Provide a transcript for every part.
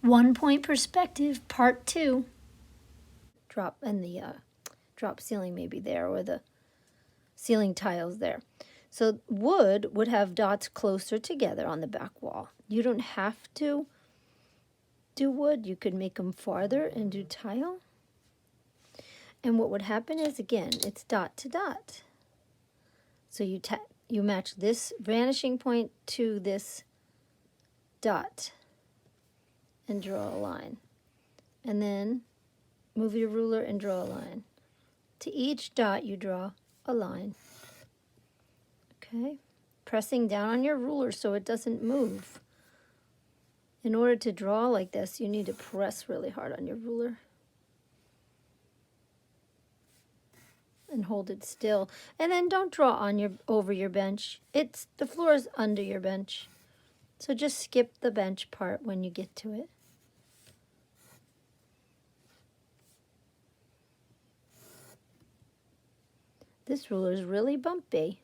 One Point Perspective, Part 2. Drop, and the drop ceiling maybe there, or the ceiling tiles there. So wood would have dots closer together on the back wall. You don't have to do wood. You could make them farther and do tile. And what would happen is, again, it's dot to dot. So you match this vanishing point to this dot and draw a line. And then move your ruler and draw a line. To each dot you draw a line. Okay? Pressing down on your ruler so it doesn't move. In order to draw like this, you need to press really hard on your ruler. And hold it still. And then don't draw on over your bench. The floor is under your bench. So just skip the bench part when you get to it. This ruler is really bumpy.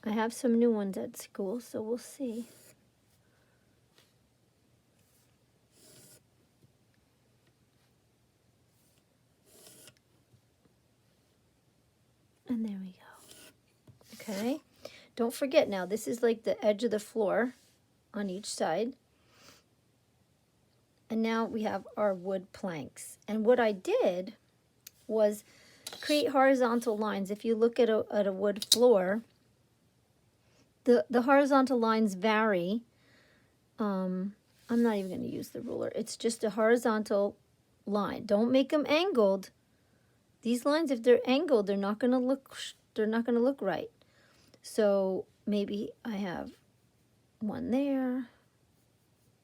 I have some new ones at school, so we'll see. And there we go. Okay. Don't forget now, this is like the edge of the floor on each side. And now we have our wood planks. And what I did was create horizontal lines. If you look at a wood floor, the horizontal lines vary. I'm not even going to use the ruler. It's just a horizontal line. Don't make them angled. These lines, if they're angled, they're not going to look right. So maybe I have one there,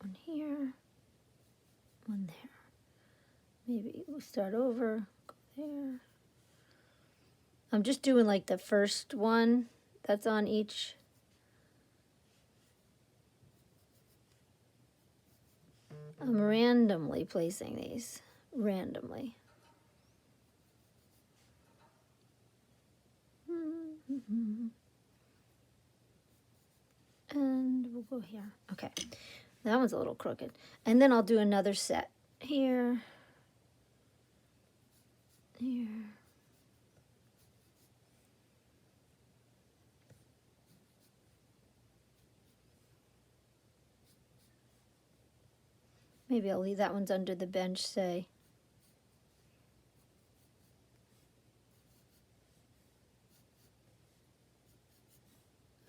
one here, one there. Maybe we'll start over, go there. I'm just doing like the first one that's on each. I'm randomly placing these, randomly. And we'll go here. Okay, that one's a little crooked. And then I'll do another set here, here. Maybe I'll leave that one's under the bench, say.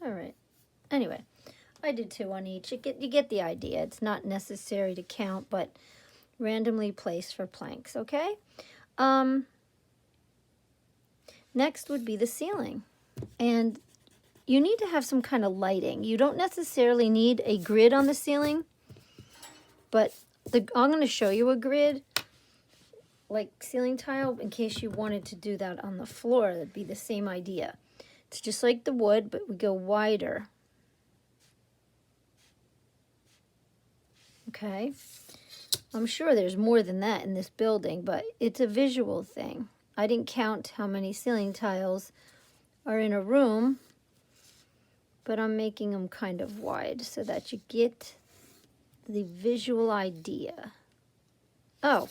All right. Anyway, I did 2 on each. You get the idea. It's not necessary to count, but randomly placed for planks, okay? Next would be the ceiling. And you need to have some kind of lighting. You don't necessarily need a grid on the ceiling, but I'm going to show you a grid, like ceiling tile, in case you wanted to do that on the floor. That'd be the same idea. It's just like the wood, but we go wider. Okay, I'm sure there's more than that in this building, but it's a visual thing. I didn't count how many ceiling tiles are in a room, but I'm making them kind of wide so that you get the visual idea. Oh,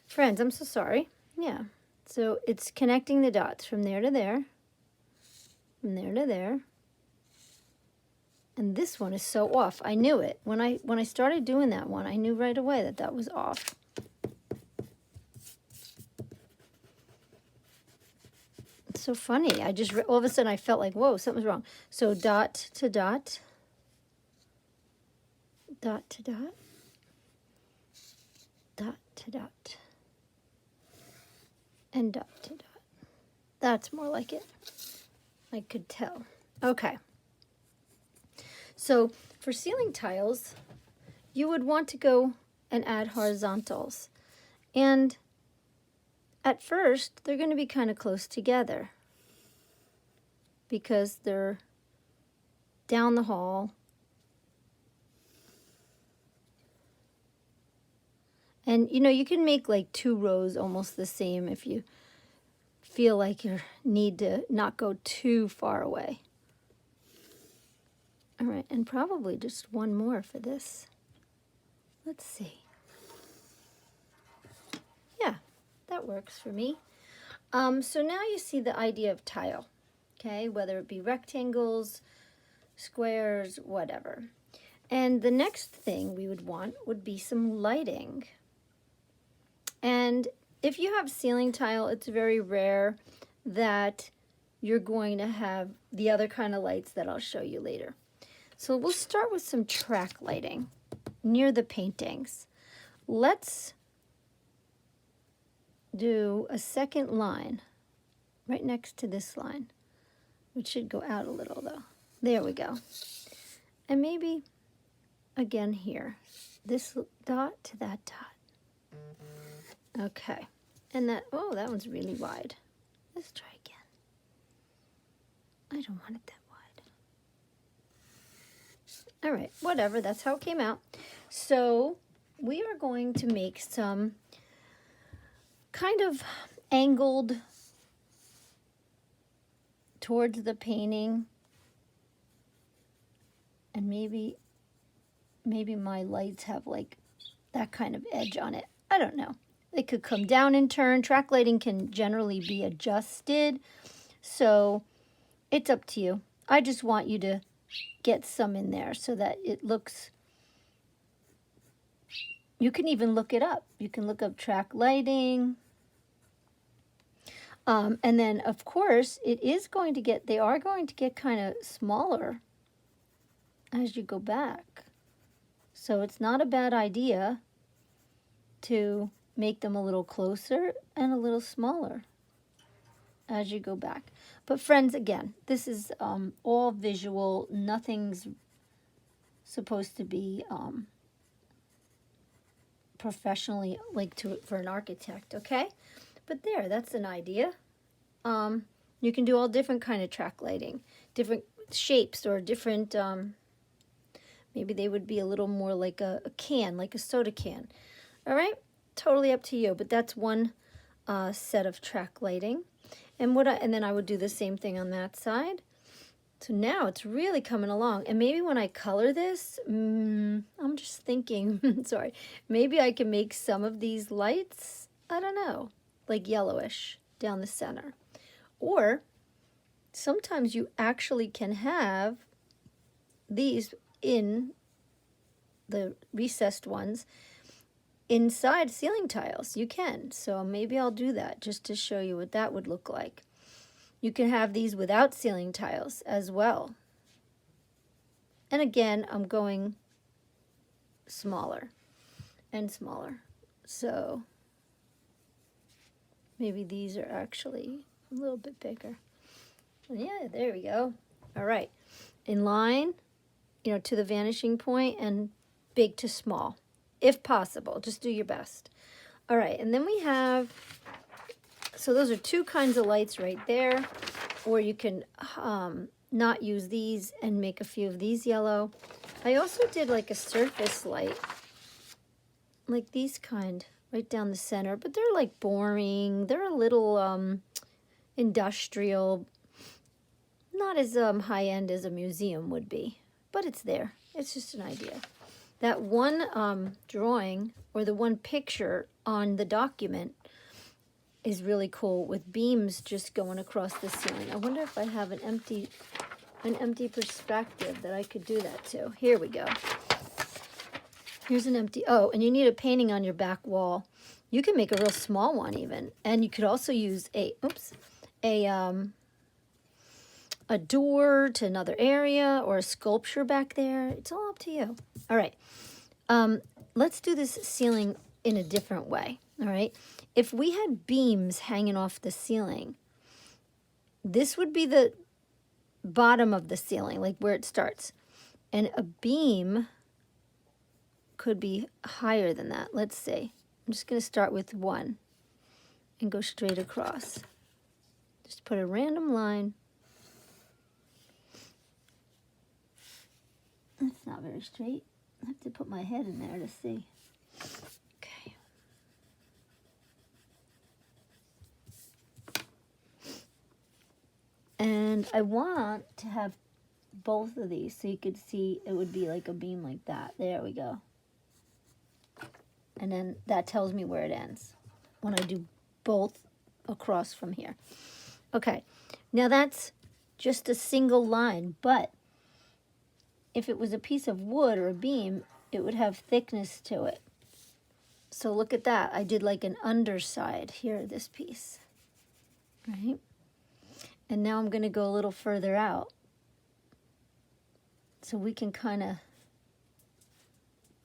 friends, I'm so sorry. Yeah, so it's connecting the dots from there to there, from there to there. And this one is so off. I knew it. When I started doing that one, I knew right away that that was off. It's so funny. All of a sudden I felt like, whoa, something's wrong. So dot to dot, dot to dot, dot to dot, and dot to dot. That's more like it. I could tell. Okay. So for ceiling tiles, you would want to go and add horizontals. And at first, they're going to be kind of close together because they're down the hall. And, you can make like 2 rows almost the same if you feel like you need to not go too far away. All right, and probably just one more for this. Let's see. Yeah, that works for me. So now you see the idea of tile, okay? Whether it be rectangles, squares, whatever. And the next thing we would want would be some lighting. And if you have ceiling tile, it's very rare that you're going to have the other kind of lights that I'll show you later. So we'll start with some track lighting near the paintings. Let's do a second line right next to this line, which should go out a little though. There we go. And maybe again here, this dot to that dot. Okay. And that, oh, that one's really wide. Let's try again. I don't want it that wide. All right, whatever, that's how it came out. So we are going to make some kind of angled towards the painting, and maybe my lights have like that kind of edge on it. I don't know. They could come down and turn. Track lighting can generally be adjusted, so it's up to you. I just want you to get some in there so that it looks, you can even look it up. You can look up track lighting. And then, of course, they are going to get kind of smaller as you go back. So it's not a bad idea to make them a little closer and a little smaller as you go back. But friends, again, this is all visual. Nothing's supposed to be professionally for an architect, okay? But there, that's an idea. You can do all different kind of track lighting, different shapes, or different, maybe they would be a little more like a can, like a soda can. All right, totally up to you, but that's one set of track lighting. And then I would do the same thing on that side. So now it's really coming along. And maybe when I color this, I'm just thinking, sorry, maybe I can make some of these lights, I don't know, like yellowish down the center. Or sometimes you actually can have these in the recessed ones inside ceiling tiles. You can. So maybe I'll do that just to show you what that would look like. You can have these without ceiling tiles as well. And again, I'm going smaller and smaller. So maybe these are actually a little bit bigger. Yeah, there we go. All right. In line, to the vanishing point, and big to small, if possible. Just do your best. All right, and then we have, so those are two kinds of lights right there, or you can not use these and make a few of these yellow. I also did like a surface light, like these kind, right down the center, but they're like boring. They're a little industrial, not as high-end as a museum would be, but it's there. It's just an idea. That one drawing, or the one picture on the document, is really cool, with beams just going across the ceiling. I wonder if I have an empty perspective that I could do that to. Here we go. Here's an empty, oh, and you need a painting on your back wall. You can make a real small one even, and you could also use a door to another area, or a sculpture back there. It's all up to you. All right, let's do this ceiling in a different way. All right, if we had beams hanging off the ceiling, this would be the bottom of the ceiling, like where it starts, and a beam could be higher than that. Let's see. I'm just going to start with one and go straight across. Just put a random line. That's not very straight. I have to put my head in there to see. Okay. And I want to have both of these so you could see it would be like a beam like that. There we go. And then that tells me where it ends when I do both across from here. Okay, now that's just a single line, but if it was a piece of wood or a beam, it would have thickness to it. So look at that. I did like an underside here, this piece, right? And now I'm going to go a little further out. So we can kind of,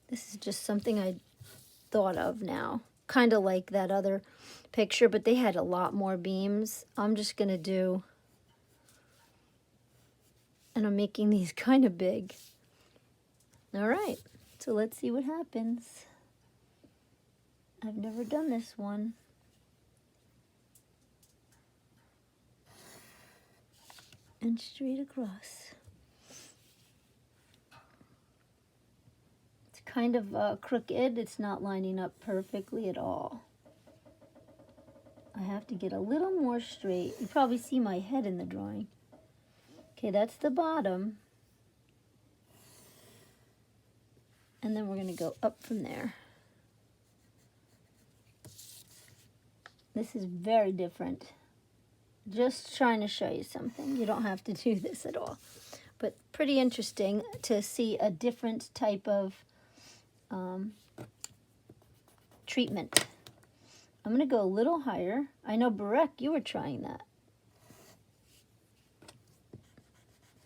this is just something I thought of now. Kind of like that other picture, but they had a lot more beams. I'm just going to do, and I'm making these kind of big. All right, so let's see what happens. I've never done this one. And straight across. It's kind of crooked. It's not lining up perfectly at all. I have to get a little more straight. You probably see my head in the drawing. Okay, that's the bottom. And then we're going to go up from there. This is very different. Just trying to show you something. You don't have to do this at all. But pretty interesting to see a different type of treatment. I'm going to go a little higher. I know, Barek, you were trying that.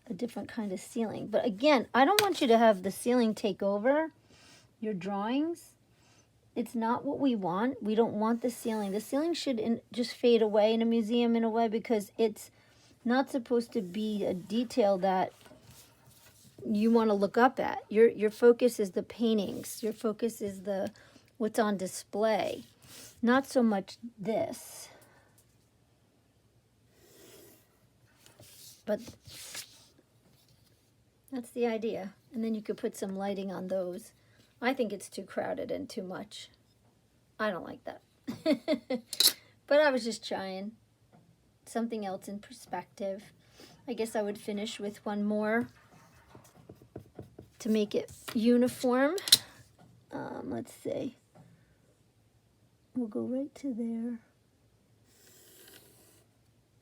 A different kind of ceiling. But again, I don't want you to have the ceiling take over your drawings. It's not what we want. We don't want the ceiling. The ceiling should just fade away in a museum in a way, because it's not supposed to be a detail that you want to look up at. Your focus is the paintings. Your focus is the what's on display. Not so much this. But that's the idea. And then you could put some lighting on those. I think it's too crowded and too much. I don't like that. But I was just trying something else in perspective. I guess I would finish with one more to make it uniform. Let's see. We'll go right to there.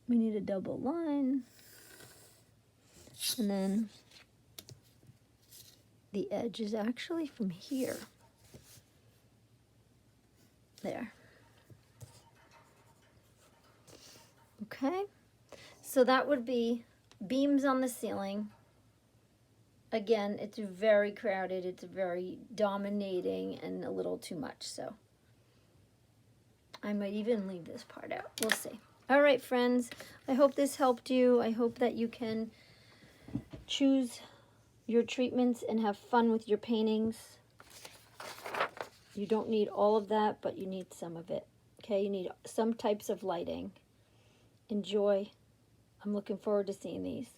We need a double line. And then the edge is actually from here. There. Okay. So that would be beams on the ceiling. Again, it's very crowded. It's very dominating and a little too much. So I might even leave this part out. We'll see. All right, friends. I hope this helped you. I hope that you can choose your treatments and have fun with your paintings. You don't need all of that, but you need some of it. Okay, you need some types of lighting. Enjoy. I'm looking forward to seeing these.